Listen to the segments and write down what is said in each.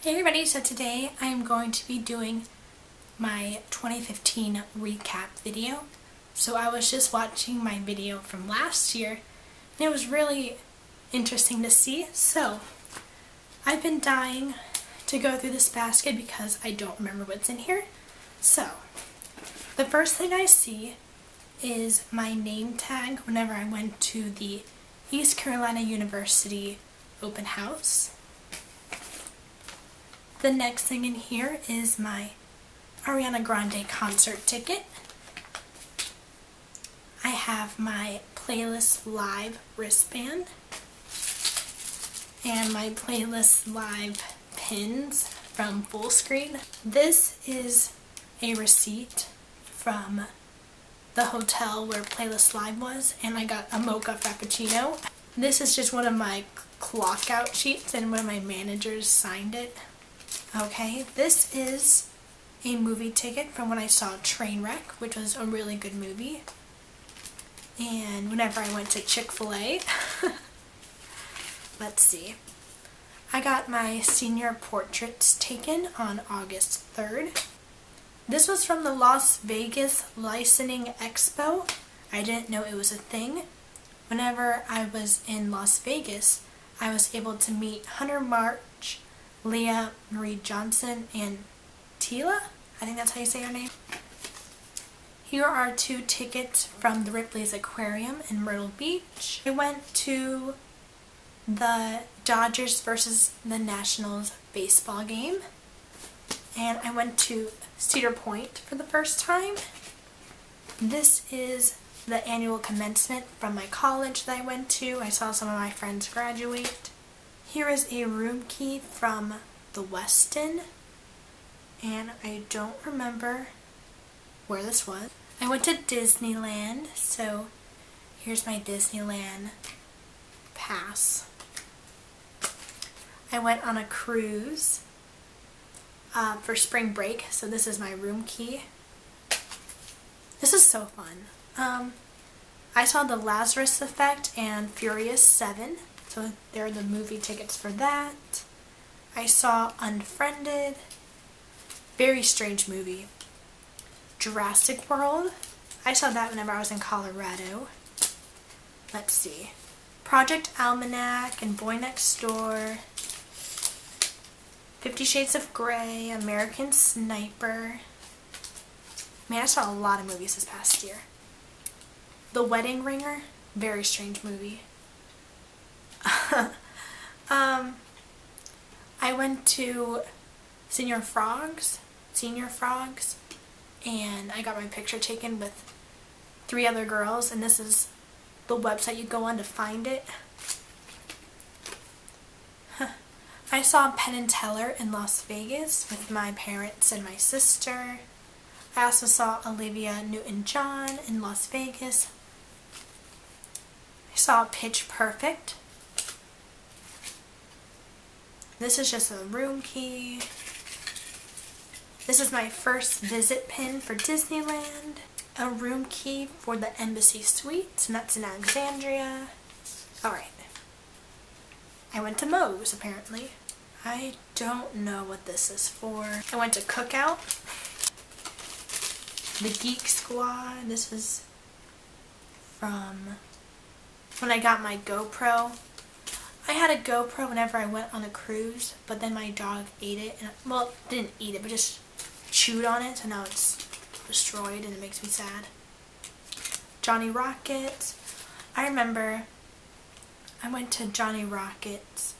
Hey everybody, so today I am going to be doing my 2015 recap video. So I was just watching my video from last year and it was really interesting to see. So I've been dying to go through this basket because I don't remember what's in here. So the first thing I see is my name tag whenever I went to the East Carolina University open house. The next thing in here is my Ariana Grande concert ticket. I have my Playlist Live wristband and my Playlist Live pins from Fullscreen. This is a receipt from the hotel where Playlist Live was, and I got a mocha frappuccino. This is just one of my clock out sheets and one of my managers signed it. Okay, this is a movie ticket from when I saw Trainwreck, which was a really good movie. And whenever I went to Chick-fil-A, let's see, I got my senior portraits taken on August 3rd. This was from the Las Vegas Licensing Expo. I didn't know it was a thing. Whenever I was in Las Vegas, I was able to meet Hunter March, Leah Marie Johnson, and Tila. I think that's how you say her name. Here are 2 tickets from the Ripley's Aquarium in Myrtle Beach. I went to the Dodgers versus the Nationals baseball game. And I went to Cedar Point for the first time. This is the annual commencement from my college that I went to. I saw some of my friends graduate. Here is a room key from the Westin, and I don't remember where this was. I went to Disneyland, so here's my Disneyland pass. I went on a cruise for spring break, so this is my room key. This is so fun. I saw The Lazarus Effect and Furious 7. So there are the movie tickets for that. I saw Unfriended. Very strange movie. Jurassic World. I saw that whenever I was in Colorado. Let's see. Project Almanac and Boy Next Door. 50 Shades of Grey. American Sniper. Man, I saw a lot of movies this past year. The Wedding Ringer. Very strange movie. I went to Senior Frogs, and I got my picture taken with 3 other girls, and this is the website you go on to find it. I saw Penn and Teller in Las Vegas with my parents and my sister. I also saw Olivia Newton-John in Las Vegas. I saw Pitch Perfect. This is just a room key. This is my first visit pin for Disneyland. A room key for the Embassy Suites, and that's in Alexandria. Alright. I went to Moe's, apparently. I don't know what this is for. I went to Cookout. The Geek Squad. This is from when I got my GoPro. I had a GoPro whenever I went on a cruise, but then my dog ate it, and well, didn't eat it, but just chewed on it, so now it's destroyed, and it makes me sad. Johnny Rockets. I remember I went to Johnny Rockets,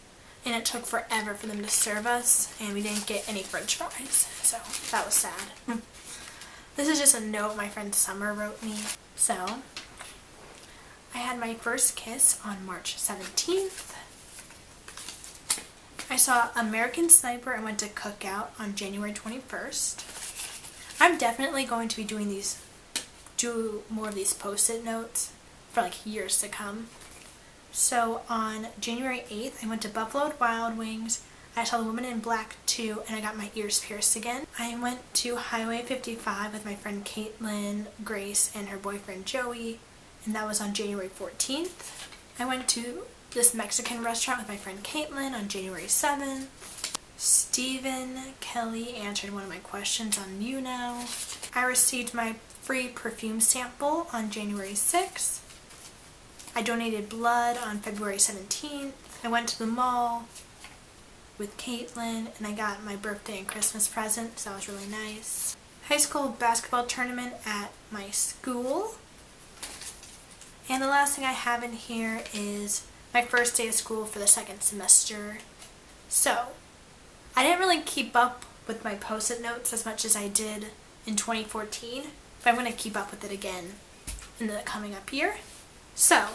and it took forever for them to serve us, and we didn't get any french fries, so that was sad. This is just a note my friend Summer wrote me. So, I had my first kiss on March 17th. I saw American Sniper and went to Cookout on January 21st. I'm definitely going to be do more of these post-it notes for like years to come. So on January 8th, I went to Buffalo Wild Wings. I saw The Woman in Black 2, and I got my ears pierced again. I went to Highway 55 with my friend Caitlin, Grace, and her boyfriend Joey, and that was on January 14th. I went to this Mexican restaurant with my friend Caitlin on January 7th. Stephen Kelly answered one of my questions on You Know. I received my free perfume sample on January 6th. I donated blood on February 17th. I went to the mall with Caitlin and I got my birthday and Christmas present, so that was really nice. High school basketball tournament at my school. And the last thing I have in here is my first day of school for the second semester. So, I didn't really keep up with my post-it notes as much as I did in 2014, but I'm going to keep up with it again in the coming up year. So,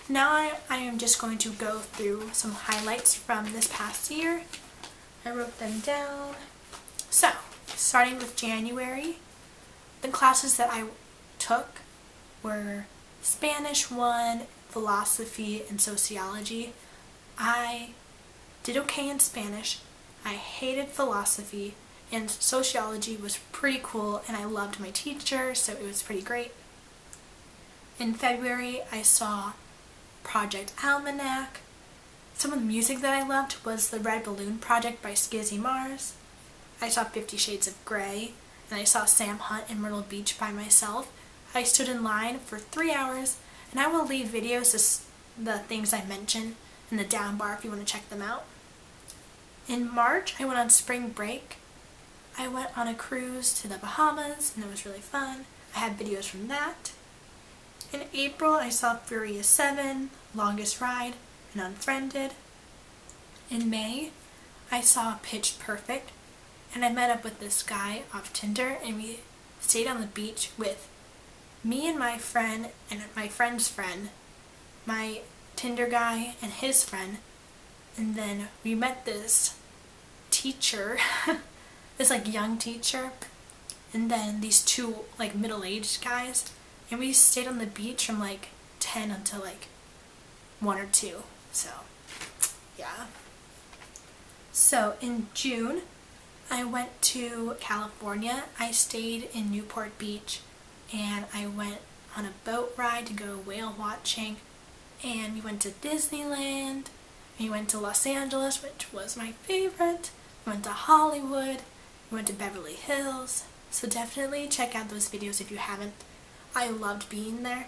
now I am just going to go through some highlights from this past year. I wrote them down. So, starting with January, the classes that I took were Spanish 1, philosophy, and sociology. I did okay in Spanish. I hated philosophy, and sociology was pretty cool, and I loved my teacher, so it was pretty great. In February, I saw Project Almanac. Some of the music that I loved was the Red Balloon Project by Skizzy Mars. I saw 50 Shades of Grey, and I saw Sam Hunt in Myrtle Beach by myself. I stood in line for 3 hours, and I will leave videos of the things I mentioned in the down bar if you want to check them out. In March, I went on spring break. I went on a cruise to the Bahamas, and it was really fun. I had videos from that. In April, I saw Furious 7, Longest Ride, and Unfriended. In May, I saw Pitch Perfect, and I met up with this guy off Tinder, and we stayed on the beach with me and my friend and my friend's friend, my Tinder guy and his friend, and then we met this teacher, this like young teacher, and then these two like middle-aged guys, and we stayed on the beach from like 10 until like 1 or 2, so yeah. So in June, I went to California. I stayed in Newport Beach, and I went on a boat ride to go whale watching, and we went to Disneyland, we went to Los Angeles, which was my favorite, we went to Hollywood, we went to Beverly Hills, so definitely check out those videos if you haven't. I loved being there.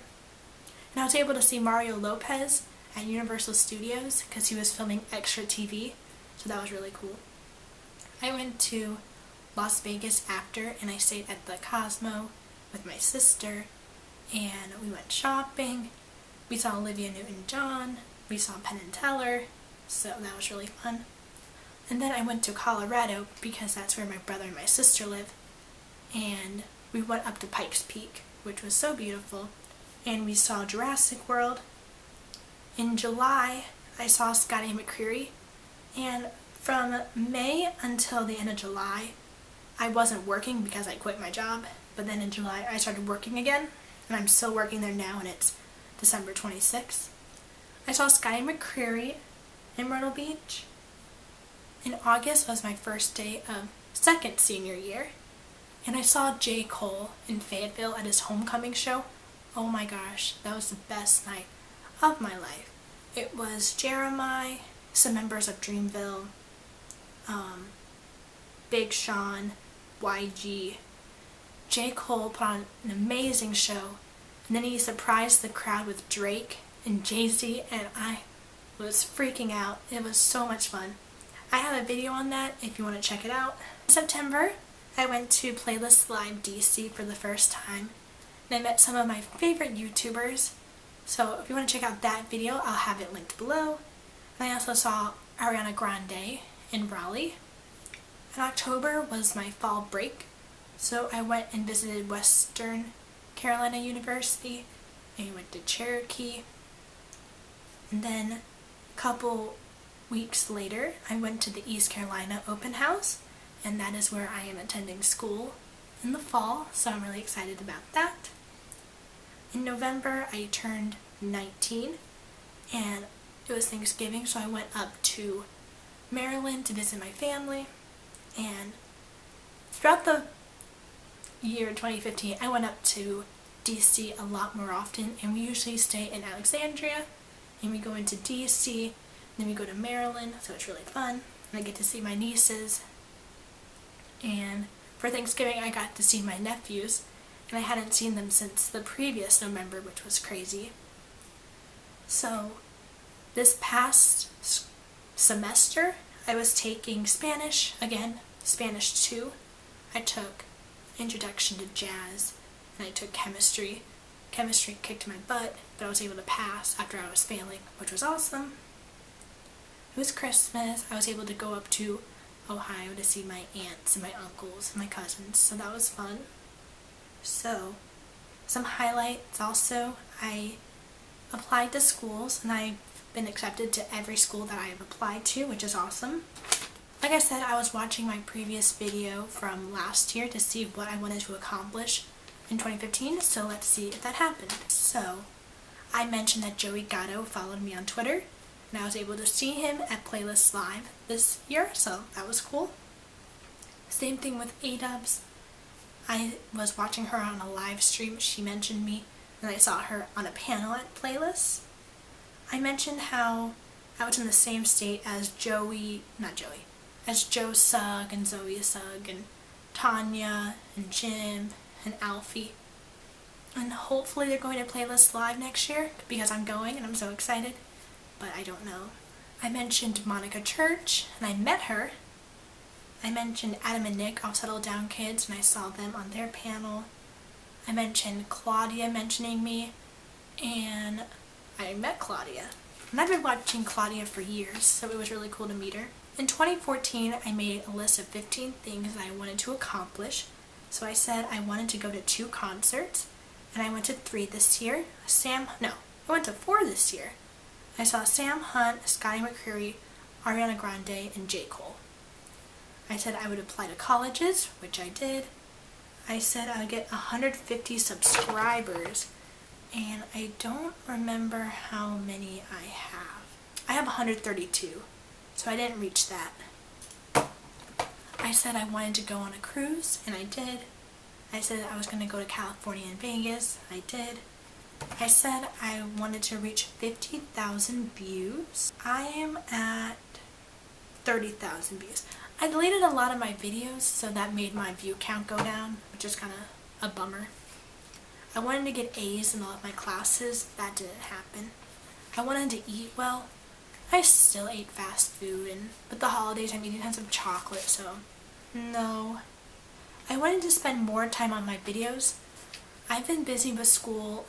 And I was able to see Mario Lopez at Universal Studios because he was filming Extra TV, so that was really cool. I went to Las Vegas after, and I stayed at the Cosmo with my sister, and we went shopping. We saw Olivia Newton-John, we saw Penn and Teller, so that was really fun. And then I went to Colorado because that's where my brother and my sister live, and we went up to Pikes Peak, which was so beautiful, and we saw Jurassic World. In July, I saw Scotty McCreery, and from May until the end of July, I wasn't working because I quit my job, but then in July I started working again, and I'm still working there now, and it's December 26th. I saw Scotty McCreery in Myrtle Beach. In August was my first day of second senior year, and I saw J. Cole in Fayetteville at his homecoming show. Oh my gosh, that was the best night of my life. It was Jeremiah, some members of Dreamville, Big Sean, YG. J. Cole put on an amazing show, and then he surprised the crowd with Drake and Jay-Z, and I was freaking out. It was so much fun. I have a video on that if you want to check it out. In September, I went to Playlist Live DC for the first time, and I met some of my favorite YouTubers. So if you want to check out that video, I'll have it linked below. And I also saw Ariana Grande in Raleigh. In October was my fall break, so I went and visited Western Carolina University, and we went to Cherokee. And then a couple weeks later, I went to the East Carolina Open House, and that is where I am attending school in the fall, so I'm really excited about that. In November, I turned 19, and it was Thanksgiving, so I went up to Maryland to visit my family, and throughout the year 2015, I went up to DC a lot more often, and we usually stay in Alexandria, and we go into DC, then we go to Maryland, so it's really fun. and I get to see my nieces. And for Thanksgiving I got to see my nephews, and I hadn't seen them since the previous November, which was crazy. So this past semester I was taking Spanish again, Spanish 2. I took Introduction to Jazz, and I took Chemistry. Chemistry kicked my butt, but I was able to pass after I was failing, which was awesome. It was Christmas. I was able to go up to Ohio to see my aunts and my uncles and my cousins, so that was fun. So, some highlights also, I applied to schools, and I've been accepted to every school that I have applied to, which is awesome. Like I said, I was watching my previous video from last year to see what I wanted to accomplish in 2015, so let's see if that happened. So, I mentioned that Joey Gatto followed me on Twitter, and I was able to see him at Playlist Live this year, so that was cool. Same thing with A-Dubs. I was watching her on a live stream. She mentioned me, and I saw her on a panel at Playlist. I mentioned how I was in the same state as Joe Sugg and Zoe Sugg and Tanya and Jim and Alfie. And hopefully they're going to Playlist Live next year, because I'm going and I'm so excited, but I don't know. I mentioned Monica Church, and I met her. I mentioned Adam and Nick, All Settle Down Kids, and I saw them on their panel. I mentioned Claudia mentioning me, and I met Claudia. And I've been watching Claudia for years, so it was really cool to meet her. In 2014, I made a list of 15 things that I wanted to accomplish. So I said I wanted to go to 2 concerts, and I went to 3 this year. I went to 4 this year. I saw Sam Hunt, Scotty McCreery, Ariana Grande, and J. Cole. I said I would apply to colleges, which I did. I said I would get 150 subscribers, and I don't remember how many I have. I have 132, so I didn't reach that. I said I wanted to go on a cruise, and I did. I said I was going to go to California and Vegas. I did. I said I wanted to reach 50,000 views. I am at 30,000 views. I deleted a lot of my videos, so that made my view count go down, which is kind of a bummer. I wanted to get A's in all of my classes. That didn't happen. I wanted to eat well. I still ate fast food, and with the holidays I'm eating tons of chocolate, so no. I wanted to spend more time on my videos. I've been busy with school,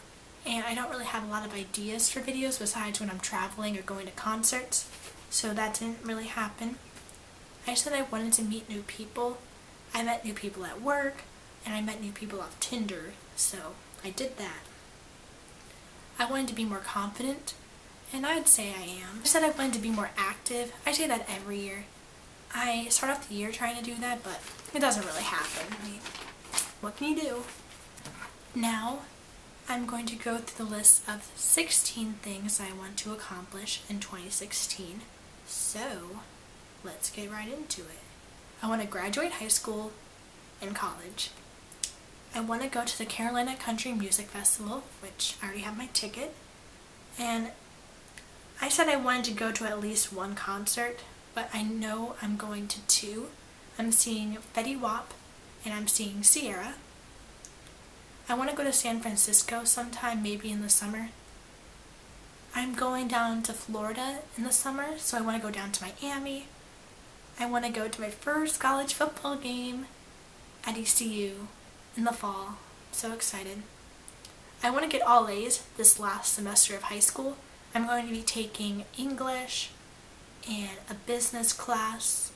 and I don't really have a lot of ideas for videos besides when I'm traveling or going to concerts, so that didn't really happen. I said I wanted to meet new people. I met new people at work, and I met new people off Tinder, so I did that. I wanted to be more confident, and I'd say I am. I said I wanted to be more active. I say that every year. I start off the year trying to do that, but it doesn't really happen. I mean, what can you do? Now, I'm going to go through the list of 16 things I want to accomplish in 2016. So, let's get right into it. I want to graduate high school and college. I want to go to the Carolina Country Music Festival, which I already have my ticket. And I said I wanted to go to at least 1 concert, but I know I'm going to 2. I'm seeing Fetty Wap, and I'm seeing Sierra. I want to go to San Francisco sometime, maybe in the summer. I'm going down to Florida in the summer, so I want to go down to Miami. I want to go to my first college football game at ECU in the fall. I'm so excited. I want to get all A's this last semester of high school. I'm going to be taking English and a business class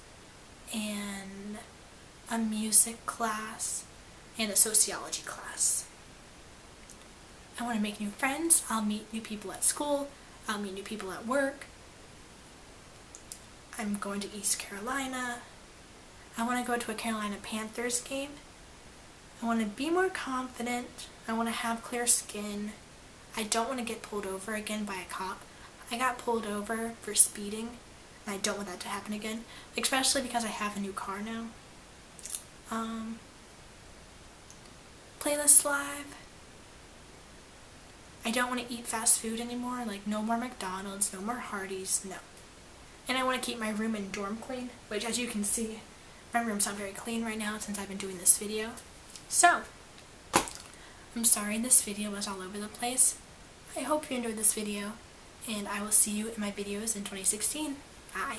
and a music class and a sociology class. I want to make new friends. I'll meet new people at school. I'll meet new people at work. I'm going to East Carolina. I want to go to a Carolina Panthers game. I want to be more confident. I want to have clear skin. I don't want to get pulled over again by a cop. I got pulled over for speeding, and I don't want that to happen again, especially because I have a new car now. Playlist Live. I don't want to eat fast food anymore, like no more McDonald's, no more Hardee's, no. And I want to keep my room and dorm clean, which as you can see, my room's not very clean right now since I've been doing this video. So, I'm sorry this video was all over the place. I hope you enjoyed this video, and I will see you in my videos in 2016. Bye.